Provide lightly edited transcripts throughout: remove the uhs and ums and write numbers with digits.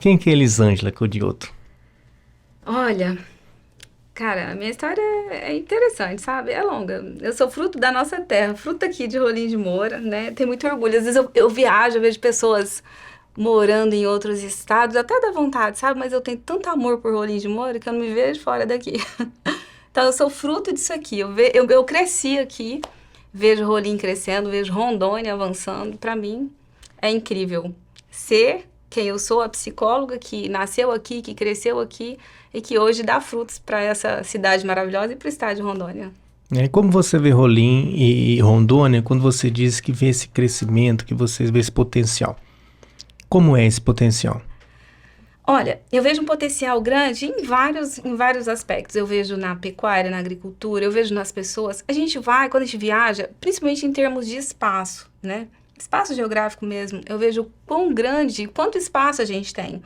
Quem que é Elisângela Codioto? Olha, cara, a minha história é interessante, sabe? É longa. Eu sou fruto da nossa terra, fruto aqui de Rolim de Moura, né? Tenho muito orgulho. Às vezes eu viajo, eu vejo pessoas morando em outros estados, até dá vontade, sabe? Mas eu tenho tanto amor por Rolim de Moura que eu não me vejo fora daqui. Então eu sou fruto disso aqui. Eu cresci aqui, vejo Rolim crescendo, vejo Rondônia avançando. Pra mim é incrível ser quem eu sou, a psicóloga que nasceu aqui, que cresceu aqui e que hoje dá frutos para essa cidade maravilhosa e para o estado de Rondônia. Como você vê Rolim e Rondônia quando você diz que vê esse crescimento, que você vê esse potencial? Como é esse potencial? Olha, eu vejo um potencial grande em vários aspectos. Eu vejo na pecuária, na agricultura, eu vejo nas pessoas. A gente vai, quando a gente viaja, principalmente em termos de espaço, né? Espaço geográfico mesmo. Eu vejo quão grande, quanto espaço a gente tem.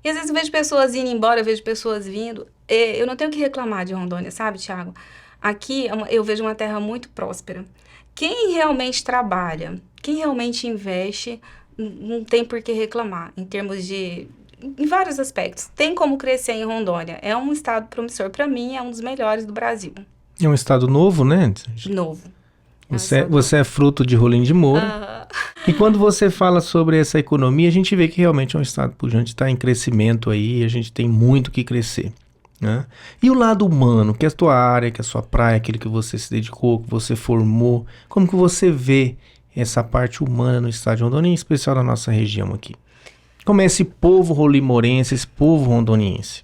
E às vezes eu vejo pessoas indo embora, eu vejo pessoas vindo. Eu não tenho o que reclamar de Rondônia, sabe, Thiago? Aqui eu vejo uma terra muito próspera. Quem realmente trabalha, quem realmente investe, não tem por que reclamar em termos de. Em vários aspectos. Tem como crescer em Rondônia. É um estado promissor. Para mim, é um dos melhores do Brasil. É um estado novo, né? Novo. É um Você, estado você novo. é fruto de Rolim de Moura. Aham. E quando você fala sobre essa economia, a gente vê que realmente é um estado pujante, está em crescimento aí, a gente tem muito que crescer, né? E o lado humano, que é a tua área, que é a sua praia, aquilo que você se dedicou, que você formou, como que você vê essa parte humana no estado de Rondônia, em especial na nossa região aqui? Como é esse povo rolimorense, esse povo rondoniense?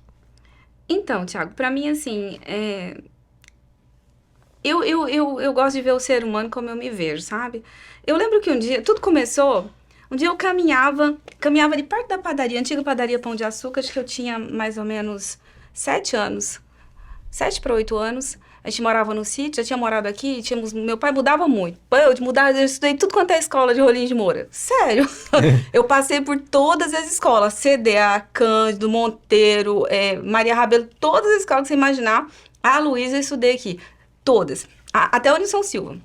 Então, Thiago, para mim, assim, eu gosto de ver o ser humano como eu me vejo, sabe? Eu lembro que um dia, tudo começou, um dia eu caminhava ali perto da padaria, antiga padaria Pão de Açúcar, acho que eu tinha mais ou menos 7 anos, 7 para 8 anos. A gente morava no sítio, já tinha morado aqui, meu pai mudava muito. Pô, eu estudei tudo quanto é escola de Rolim de Moura. Sério. Eu passei por todas as escolas, CDA, Cândido, Monteiro, Maria Rabelo, todas as escolas que você imaginar. A Luísa eu estudei aqui. Todas. Até o Nilson Silva.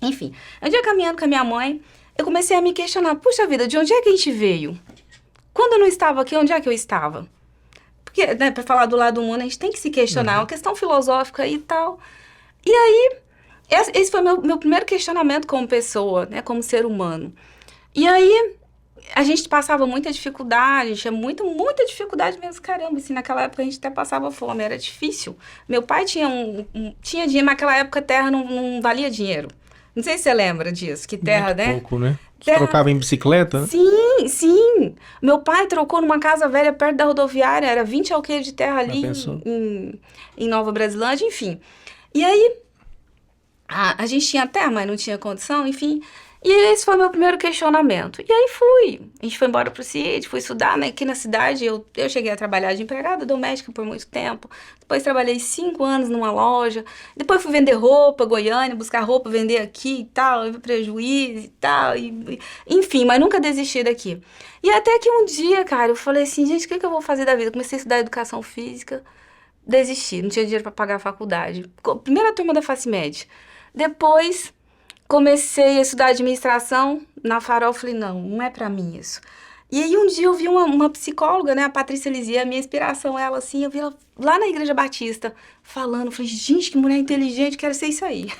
Enfim, um dia caminhando com a minha mãe, eu comecei a me questionar, puxa vida, de onde é que a gente veio? Quando eu não estava aqui, onde é que eu estava? Porque, né, para falar do lado humano, a gente tem que se questionar, é uma questão filosófica e tal. E aí, esse foi meu primeiro questionamento como pessoa, né, como ser humano. E aí, a gente passava muita dificuldade, tinha muita dificuldade mesmo, caramba, assim, naquela época a gente até passava fome, era difícil. Meu pai tinha dinheiro, mas naquela época a terra não valia dinheiro. Não sei se você lembra disso, que terra, Muito né? pouco, né? Você Terra. trocava em bicicleta, né? Sim, sim. Meu pai trocou numa casa velha perto da rodoviária, era 20 alqueires de terra Já ali pensou? em Nova Brasilândia, enfim. E aí, a gente tinha terra, mas não tinha condição, enfim. E esse foi meu primeiro questionamento. E aí fui. A gente foi embora pro sítio, fui estudar, né? Aqui na cidade eu cheguei a trabalhar de empregada doméstica por muito tempo. Depois trabalhei 5 anos numa loja. Depois fui vender roupa, Goiânia, buscar roupa, vender aqui e tal, levei prejuízo e tal. Enfim, mas nunca desisti daqui. E até que um dia, cara, eu falei assim, gente, o que que eu vou fazer da vida? Comecei a estudar educação física, desisti, não tinha dinheiro para pagar a faculdade. Primeira turma da Facimed. Depois comecei a estudar administração na Farol, falei, não é pra mim isso. E aí um dia eu vi uma psicóloga, né, a Patrícia Lizia, a minha inspiração, ela assim, eu vi ela lá na Igreja Batista falando, falei, gente, que mulher inteligente, quero ser isso aí.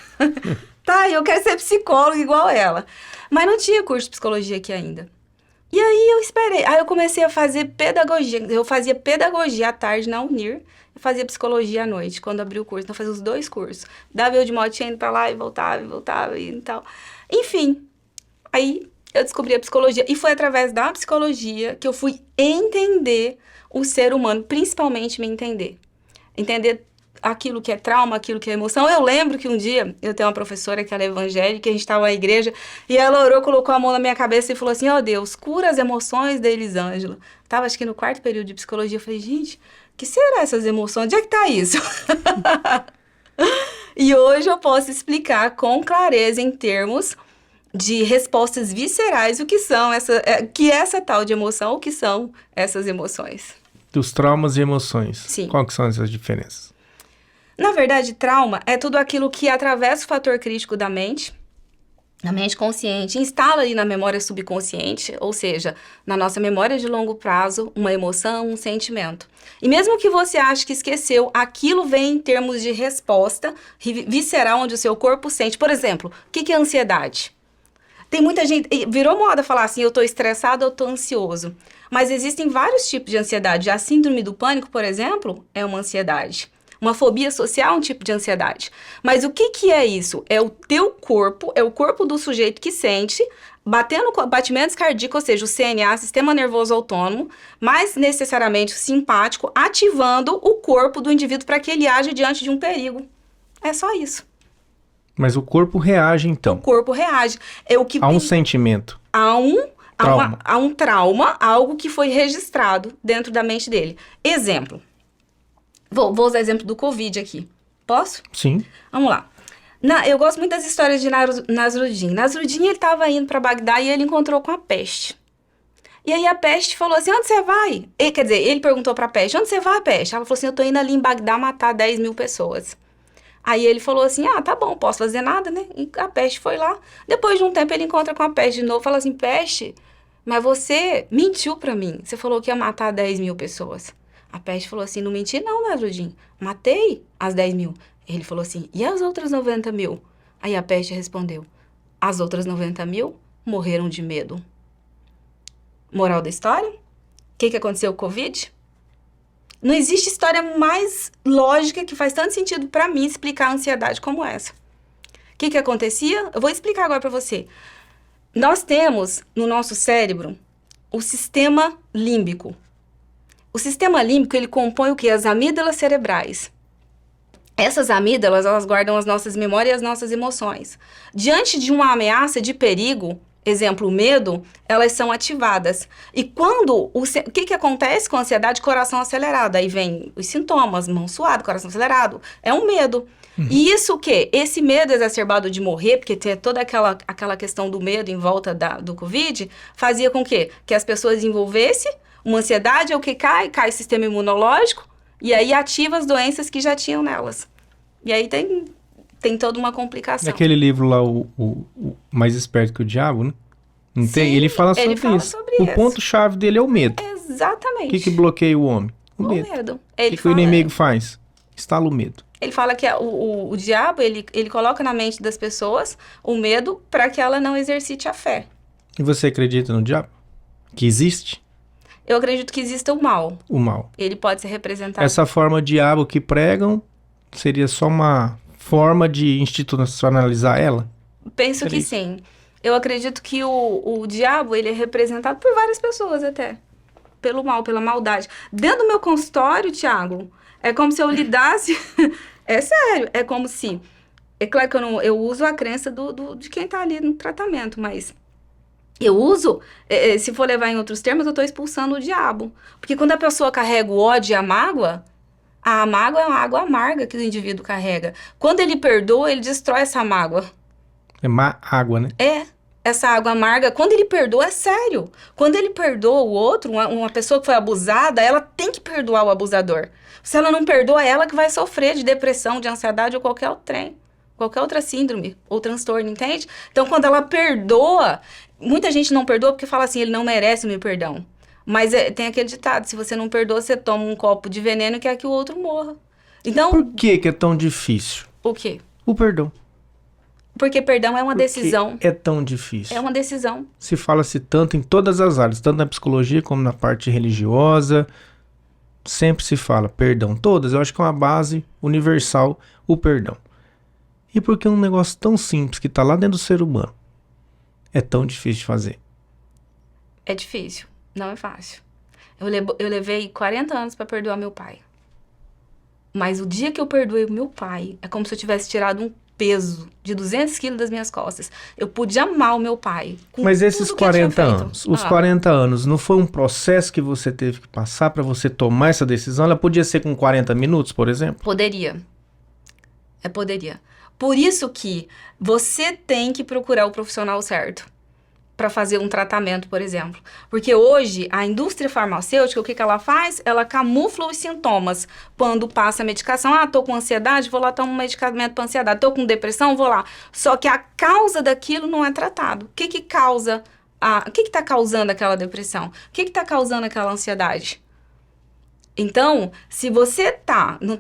Tá, eu quero ser psicóloga igual ela. Mas não tinha curso de psicologia aqui ainda. E aí eu esperei. Aí eu comecei a fazer pedagogia. Eu fazia pedagogia à tarde na Unir e fazia psicologia à noite, quando abriu o curso. Então eu fazia os dois cursos. Dava eu de motinha indo pra lá e voltava e tal. Enfim, aí eu descobri a psicologia. E foi através da psicologia que eu fui entender o ser humano, principalmente me entender. Entender aquilo que é trauma, aquilo que é emoção. Eu lembro que um dia eu tenho uma professora que ela é evangélica, a gente estava na igreja, e ela orou, colocou a mão na minha cabeça e falou assim, ó Deus, cura as emoções da Elisângela. Tava acho que no quarto período de psicologia, eu falei, gente, que será essas emoções? Onde é que tá isso? E hoje eu posso explicar com clareza em termos de respostas viscerais o que são essa tal de emoção, o que são essas emoções. Dos traumas e emoções. Sim. Qual que são essas diferenças? Na verdade, trauma é tudo aquilo que atravessa o fator crítico da mente na mente consciente, instala ali na memória subconsciente, ou seja, na nossa memória de longo prazo, uma emoção, um sentimento. E mesmo que você ache que esqueceu, aquilo vem em termos de resposta visceral, onde o seu corpo sente. Por exemplo, o que é ansiedade? Tem muita gente, virou moda falar assim, eu tô estressado, eu tô ansioso. Mas existem vários tipos de ansiedade. A síndrome do pânico, por exemplo, é uma ansiedade. Uma fobia social é um tipo de ansiedade. Mas o que é isso? É o teu corpo, é o corpo do sujeito que sente, batendo batimentos cardíacos, ou seja, o CNA, Sistema Nervoso Autônomo, mais necessariamente o simpático, ativando o corpo do indivíduo para que ele age diante de um perigo. É só isso. Mas o corpo reage, então. O corpo reage. É o que Há um sentimento. Há Trauma. há um trauma, algo que foi registrado dentro da mente dele. Exemplo. Vou usar exemplo do Covid aqui. Posso? Sim. Vamos lá. Eu gosto muito das histórias de Nasruddin. Nasruddin, ele estava indo para Bagdá e ele encontrou com a peste. E aí a peste falou assim, onde você vai? Quer dizer, ele perguntou para a peste, onde você vai, peste? Ela falou assim, eu tô indo ali em Bagdá matar 10 mil pessoas. Aí ele falou assim, tá bom, posso fazer nada, né? E a peste foi lá. Depois de um tempo ele encontra com a peste de novo, fala assim, peste, mas você mentiu para mim. Você falou que ia matar 10 mil pessoas. A peste falou assim, não menti não, Nasruddin. Matei as 10 mil. Ele falou assim, e as outras 90 mil? Aí a peste respondeu, as outras 90 mil morreram de medo. Moral da história? O que aconteceu com o Covid? Não existe história mais lógica que faz tanto sentido para mim explicar a ansiedade como essa. O que acontecia? Eu vou explicar agora para você. Nós temos no nosso cérebro o sistema límbico. O sistema límbico, ele compõe o quê? As amígdalas cerebrais. Essas amígdalas, elas guardam as nossas memórias e as nossas emoções. Diante de uma ameaça de perigo, exemplo, o medo, elas são ativadas. E quando, o que acontece com a ansiedade? Coração acelerado. Aí vem os sintomas, mão suada, coração acelerado. É um medo. E isso o quê? Esse medo exacerbado de morrer, porque tem toda aquela questão do medo em volta do Covid, fazia com que as pessoas desenvolvessem uma ansiedade, é o que cai o sistema imunológico, e aí ativa as doenças que já tinham nelas. E aí tem toda uma complicação. É aquele livro lá, o Mais Esperto que o Diabo, né? Não Sim, tem? Ele fala sobre ele fala isso. sobre O isso. ponto-chave dele é o medo. Exatamente. O que bloqueia o homem? O medo. medo. O que o inimigo faz? Instala o medo. Ele fala que o diabo, ele coloca na mente das pessoas o medo para que ela não exercite a fé. E você acredita no diabo? Que existe? Eu acredito que exista o mal. O mal. Ele pode ser representado. Essa forma diabo que pregam seria só uma forma de institucionalizar ela? Penso que sim. Eu acredito que o diabo, ele é representado por várias pessoas até. Pelo mal, pela maldade. Dentro do meu consultório, Thiago, é como se eu lidasse... É sério, é como se... É claro que eu uso a crença de quem tá ali no tratamento, mas... Eu uso, se for levar em outros termos, eu tô expulsando o diabo. Porque quando a pessoa carrega o ódio e a mágoa é uma água amarga que o indivíduo carrega. Quando ele perdoa, ele destrói essa mágoa. É má água, né? Essa água amarga, quando ele perdoa, é sério. Quando ele perdoa o outro, uma pessoa que foi abusada, ela tem que perdoar o abusador. Se ela não perdoa, é ela que vai sofrer de depressão, de ansiedade ou qualquer outro trem. Qualquer outra síndrome ou transtorno, entende? Então, quando ela perdoa... Muita gente não perdoa porque fala assim, ele não merece o meu perdão. Mas tem aquele ditado, se você não perdoa, você toma um copo de veneno e quer que o outro morra. Então... Por que é tão difícil? O quê? O perdão. Porque perdão é uma decisão. É tão difícil. É uma decisão. Se fala-se tanto em todas as áreas, tanto na psicologia como na parte religiosa, sempre se fala perdão. Todas, eu acho que é uma base universal, o perdão. E por que um negócio tão simples que está lá dentro do ser humano é tão difícil de fazer? É difícil, não é fácil. Eu levei 40 anos para perdoar meu pai. Mas o dia que eu perdoei o meu pai, é como se eu tivesse tirado um peso de 200 quilos das minhas costas. Eu pude amar o meu pai. Mas esses 40 anos, os 40 anos, não foi um processo que você teve que passar para você tomar essa decisão? Ela podia ser com 40 minutos, por exemplo? Poderia. Poderia. Por isso que você tem que procurar o profissional certo. para fazer um tratamento, por exemplo. Porque hoje, a indústria farmacêutica, o que ela faz? Ela camufla os sintomas. Quando passa a medicação, tô com ansiedade, vou lá tomar um medicamento para ansiedade. Tô com depressão, vou lá. Só que a causa daquilo não é tratado. O que causa? O que está causando aquela depressão? O que está causando aquela ansiedade? Então, se você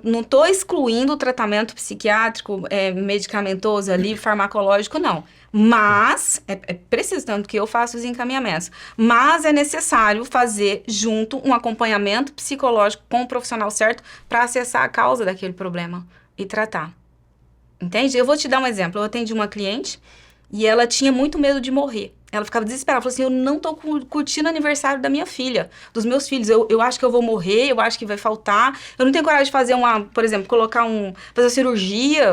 não estou excluindo o tratamento psiquiátrico, medicamentoso ali, farmacológico, não. Mas, é preciso, tanto que eu faço os encaminhamentos. Mas é necessário fazer junto um acompanhamento psicológico com o profissional certo para acessar a causa daquele problema e tratar. Entende? Eu vou te dar um exemplo. Eu atendi uma cliente e ela tinha muito medo de morrer. Ela ficava desesperada, falou assim, eu não tô curtindo o aniversário da minha filha, dos meus filhos, eu acho que eu vou morrer, eu acho que vai faltar, eu não tenho coragem de fazer por exemplo, fazer cirurgia,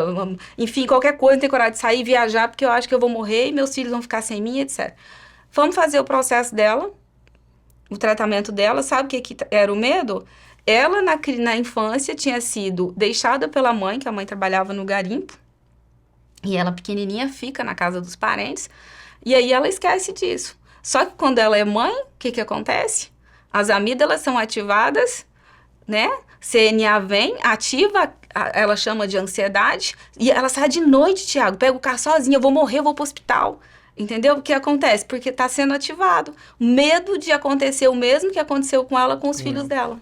enfim, qualquer coisa, não tenho coragem de sair, viajar, porque eu acho que eu vou morrer e meus filhos vão ficar sem mim, etc. Vamos fazer o processo dela, o tratamento dela, sabe o que era o medo? Ela, na infância, tinha sido deixada pela mãe, que a mãe trabalhava no garimpo, e ela pequenininha fica na casa dos parentes, e aí ela esquece disso. Só que quando ela é mãe, o que acontece? As amígdalas são ativadas, né? CNA vem, ativa, ela chama de ansiedade, e ela sai de noite, Thiago, pega o carro sozinha, eu vou morrer, eu vou pro hospital. Entendeu? O que acontece? Porque tá sendo ativado. Medo de acontecer o mesmo que aconteceu com ela, com os filhos dela.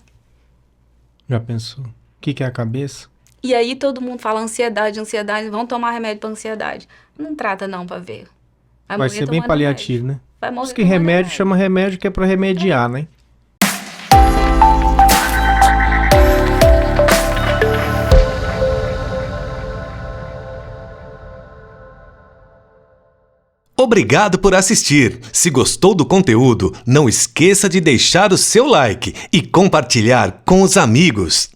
Já pensou? O que é a cabeça? E aí todo mundo fala ansiedade, vão tomar remédio pra ansiedade. Não trata não pra ver. Vai ser bem paliativo, remédio. Né? Vai morrer. Por isso que remédio chama remédio que é pra remediar, né? Obrigado por assistir. Se gostou do conteúdo, não esqueça de deixar o seu like e compartilhar com os amigos.